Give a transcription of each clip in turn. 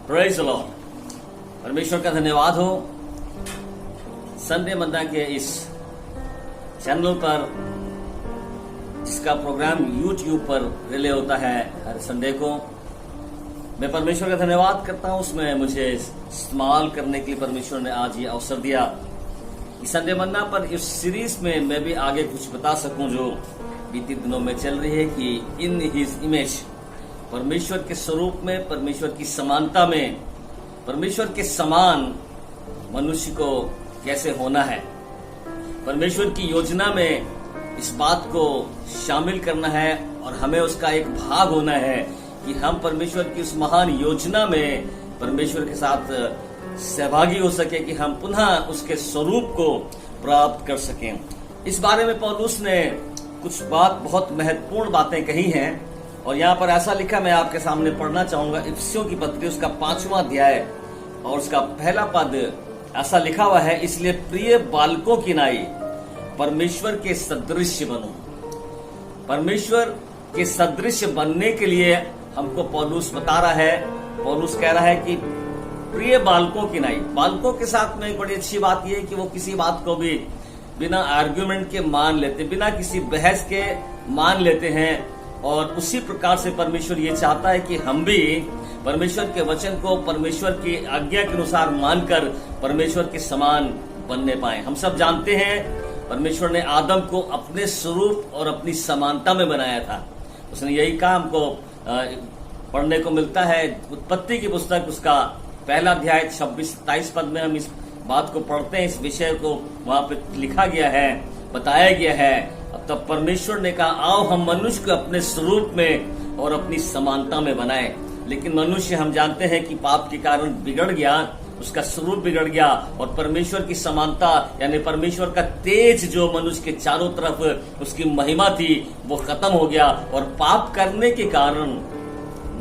Praise the Lord. परमेश्वर का धन्यवाद हो। संडे मन्ना के इस चैनल पर, जिसका प्रोग्राम YouTube पर रिले होता है हर संडे को, मैं परमेश्वर का धन्यवाद करता हूं। उसमें मुझे इस्तेमाल करने के लिए परमेश्वर ने आज ये अवसर दिया कि संडे मन्ना पर इस सीरीज में मैं भी आगे कुछ बता सकूं जो बीते दिनों में चल रही है कि इन हिज इमेज, परमेश्वर के स्वरूप में, परमेश्वर की समानता में, परमेश्वर के समान मनुष्य को कैसे होना है। परमेश्वर की योजना में इस बात को शामिल करना है और हमें उसका एक भाग होना है कि हम परमेश्वर की उस महान योजना में परमेश्वर के साथ सहभागी हो सके, कि हम पुनः उसके स्वरूप को प्राप्त कर सकें। इस बारे में पौलुस ने कुछ बहुत महत्वपूर्ण बातें कही हैं और यहाँ पर ऐसा लिखा, मैं आपके सामने पढ़ना चाहूंगा। इफिसियों की पत्री उसका 5वां अध्याय और उसका पहला पद ऐसा लिखा हुआ है, इसलिए प्रिय बालकों की नाई परमेश्वर के सदृश बनो। परमेश्वर के सदृश बनने के लिए हमको पौलुस बता रहा है। पौलुस कह रहा है कि प्रिय बालकों की नाई। बालकों के साथ में एक बड़ी अच्छी बात यह है कि वो किसी बात को भी बिना आर्गुमेंट के मान लेते, बिना किसी बहस के मान लेते हैं। और उसी प्रकार से परमेश्वर ये चाहता है कि हम भी परमेश्वर के वचन को परमेश्वर की आज्ञा के अनुसार मानकर परमेश्वर के समान बनने पाए। हम सब जानते हैं परमेश्वर ने आदम को अपने स्वरूप और अपनी समानता में बनाया था। उसने यही कहा, हमको पढ़ने को मिलता है उत्पत्ति की पुस्तक, उसका पहला अध्याय 26-27 पद में हम इस बात को पढ़ते हैं। इस विषय को वहां पे लिखा गया है, बताया गया है। तब परमेश्वर ने कहा, आओ हम मनुष्य को अपने स्वरूप में और अपनी समानता में बनाए। लेकिन मनुष्य, हम जानते हैं कि पाप के कारण बिगड़ गया, उसका स्वरूप बिगड़ गया और परमेश्वर की समानता यानी परमेश्वर का तेज जो मनुष्य के चारों तरफ उसकी महिमा थी वो खत्म हो गया। और पाप करने के कारण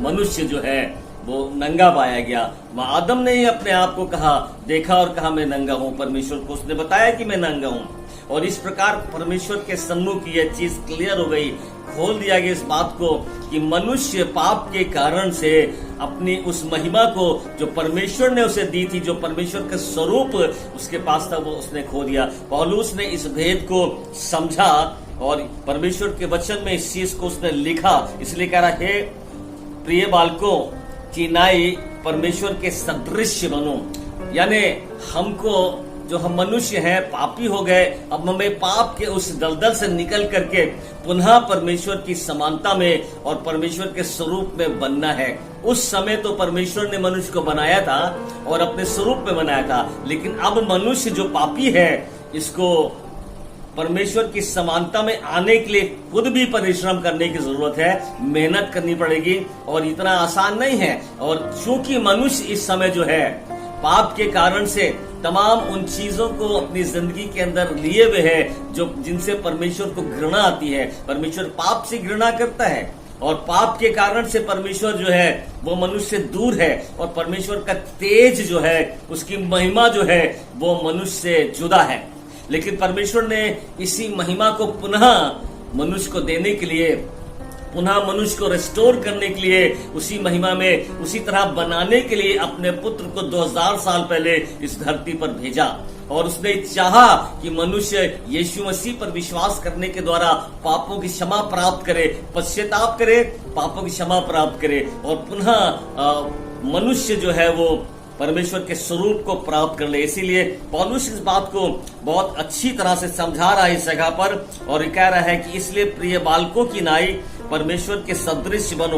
मनुष्य जो है वो नंगा पाया गया। आदम ने ही अपने आप को कहा, देखा और कहा मैं नंगा हूं। परमेश्वर को उसने बताया कि मैं नंगा हूं। और इस प्रकार परमेश्वर के सम्मुख यह चीज क्लियर हो गई, खोल दिया गया इस बात को कि मनुष्य पाप के कारण से अपनी उस महिमा को जो परमेश्वर ने उसे दी थी, जो परमेश्वर का स्वरूप उसके पास था, वो उसने खो दिया। पौलुस ने इस भेद को समझा और परमेश्वर के वचन में इस चीज को उसने लिखा। इसलिए कह रहा है, प्रिय बालकों की नाई परमेश्वर के सदृश बनो। यानी हमको, जो हम मनुष्य हैं, पापी हो गए, अब हमें पाप के उस दलदल से निकल करके पुनः परमेश्वर की समानता में और परमेश्वर के स्वरूप में बनना है। उस समय तो परमेश्वर ने मनुष्य को बनाया था और अपने स्वरूप में बनाया था, लेकिन अब मनुष्य जो पापी है, इसको परमेश्वर की समानता में आने के लिए खुद भी परिश्रम करने की जरूरत है, मेहनत करनी पड़ेगी और इतना आसान नहीं है। और चूंकि मनुष्य इस समय जो है पाप के कारण से तमाम उन चीजों को अपनी जिंदगी के अंदर लिए हुए है जो जिनसे परमेश्वर को घृणा आती है। परमेश्वर पाप से घृणा करता है और पाप के कारण से परमेश्वर जो है वो मनुष्य से दूर है और परमेश्वर का तेज जो है, उसकी महिमा जो है, वो मनुष्य से जुदा है। लेकिन परमेश्वर ने इसी महिमा को पुनः मनुष्य को देने के लिए, पुनः मनुष्य को रिस्टोर करने के लिए, उसी महिमा में उसी तरह बनाने के लिए अपने पुत्र को 2000 साल पहले इस धरती पर भेजा। और उसने चाहा कि मनुष्य यीशु मसीह पर विश्वास करने के द्वारा पापों की क्षमा प्राप्त करे, पश्चाताप करे, पापों की क्षमा प्राप्त करे और पुनः मनुष्य जो है वो परमेश्वर के स्वरूप को प्राप्त कर ले। इसीलिए पौलुस इस बात को बहुत अच्छी तरह से समझा रहा है इस जगह पर और कह रहा है कि इसलिए प्रिय बालकों की नाई परमेश्वर के सदृश बनो।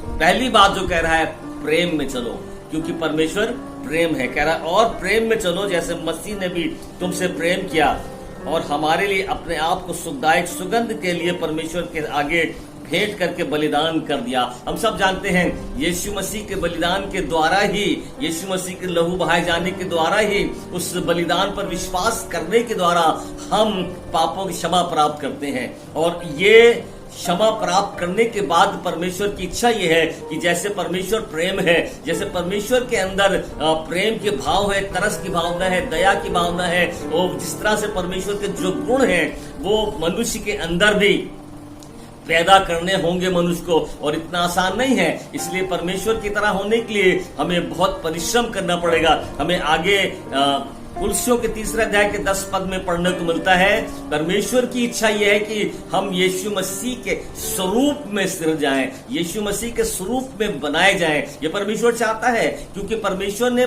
पहली बात जो कह रहा है, प्रेम में चलो, क्योंकि परमेश्वर प्रेम है। कह रहा है और प्रेम में चलो जैसे मसीह ने भी तुमसे प्रेम किया और हमारे लिए अपने आप को सुखदायक सुगंध के लिए परमेश्वर के आगे भेंट करके बलिदान कर दिया। हम सब जानते हैं यीशु मसीह के बलिदान के द्वारा ही, यीशु मसीह के लहू बहाए जाने के द्वारा ही, उस बलिदान पर विश्वास करने के द्वारा हम पापों की क्षमा प्राप्त करते हैं। और ये क्षमा प्राप्त करने के बाद परमेश्वर की इच्छा ये है कि जैसे परमेश्वर प्रेम है, जैसे परमेश्वर के अंदर प्रेम के भाव है, तरस की भावना है, दया की भावना है, और जिस तरह से परमेश्वर के जो गुण हैं वो मनुष्य के अंदर भी पैदा करने होंगे मनुष्य को, और इतना आसान नहीं है। इसलिए परमेश्वर की तरह होने के लिए हमें बहुत परिश्रम करना पड़ेगा। हमें आगे कुलसियों के 3 अध्याय के 10 पद में पढ़ने को मिलता है, परमेश्वर की इच्छा यह है कि हम यीशु मसीह के स्वरूप में सिर जाएं, यीशु मसीह के स्वरूप में बनाए जाएं। ये परमेश्वर चाहता है, क्योंकि परमेश्वर ने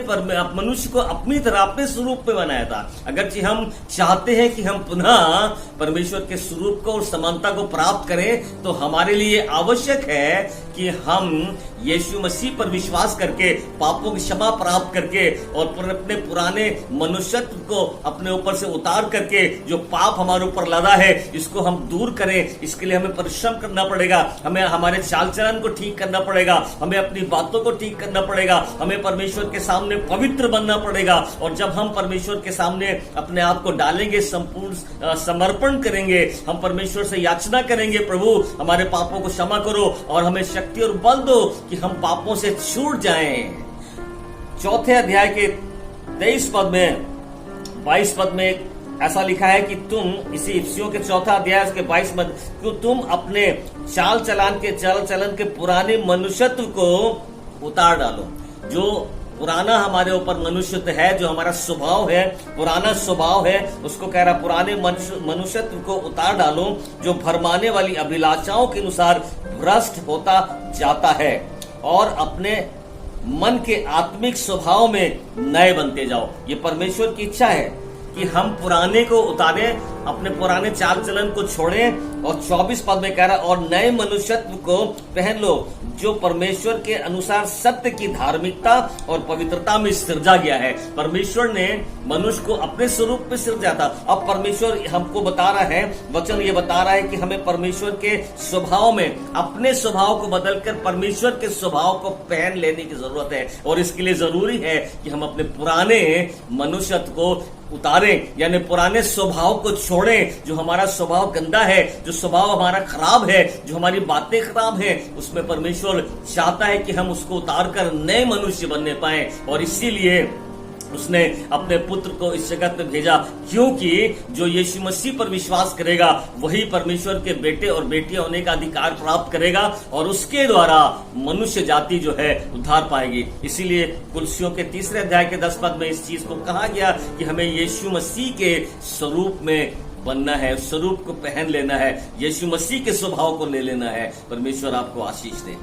मनुष्य को अपनी तरह अपने स्वरूप में बनाया था। अगरचे हम चाहते हैं कि हम पुनः परमेश्वर के स्वरूप को और समानता को प्राप्त करें, तो हमारे लिए आवश्यक है कि हम यीशु मसीह पर विश्वास करके पापों की क्षमा प्राप्त करके और अपने पुराने मनुष्यत्व को अपने ऊपर से उतार करके जो पाप हमारे ऊपर लदा है इसको हम दूर करें। इसके लिए हमें परिश्रम करना पड़ेगा, हमें हमारे चाल चलन को ठीक करना पड़ेगा, हमें अपनी बातों को ठीक करना पड़ेगा, हमें परमेश्वर के सामने पवित्र बनना पड़ेगा। और जब हम परमेश्वर के सामने अपने आप को डालेंगे, संपूर्ण समर्पण करेंगे, हम परमेश्वर से याचना करेंगे, प्रभु हमारे पापों को क्षमा करो और हमें शक्ति और बल दो कि हम पापों से छूट जाएं। 4 अध्याय के 23 पद में 22 पद में ऐसा लिखा है कि तुम, इसी इफिसियों के 4 अध्याय के 22 पद, कि तुम अपने चाल चलन के पुराने मनुष्यत्व को उतार डालो। जो पुराना हमारे ऊपर मनुष्यत्व है, जो हमारा स्वभाव है, पुराना स्वभाव है, उसको कह रहा पुराने मनुष्यत्व को उतार डालो, जो भरमाने वाली अभिलाषाओं के अनुसार भ्रष्ट होता जाता है, और अपने मन के आत्मिक स्वभाव में नए बनते जाओ। ये परमेश्वर की इच्छा है कि हम पुराने को उतारें, अपने पुराने चाल चलन को छोड़ें, और 24 पद में कह रहा और नए मनुष्यत्व को पहन लो, जो परमेश्वर के अनुसार सत्य की धार्मिकता और पवित्रता में सिरजा गया है। परमेश्वर ने मनुष्य को अपने स्वरूप में सिरजा था। अब परमेश्वर हमको बता रहा है, वचन ये बता रहा है कि हमें परमेश्वर के स्वभाव में, अपने स्वभाव को बदलकर परमेश्वर के स्वभाव को पहन लेने की जरूरत है। और इसके लिए जरूरी है कि हम अपने पुराने मनुष्यत्व को उतारें, यानी पुराने स्वभाव को छोड़ें। जो हमारा स्वभाव गंदा है, जो स्वभाव हमारा खराब है, जो हमारी बातें खराब हैं, उसमें परमेश्वर चाहता है कि हम उसको उतार कर नए मनुष्य बनने पाए। और इसीलिए उसने अपने पुत्र को इस जगत में भेजा, क्योंकि जो यीशु मसीह पर विश्वास करेगा वही परमेश्वर के बेटे और बेटियां होने का अधिकार प्राप्त करेगा, और उसके द्वारा मनुष्य जाति जो है उद्धार पाएगी। इसीलिए कुलसियों के 3 अध्याय के 10 पद में इस चीज को कहा गया कि हमें यीशु मसीह के स्वरूप में बनना है, स्वरूप को पहन लेना है, यीशु मसीह के स्वभाव को ले लेना है। परमेश्वर आपको आशीष दे।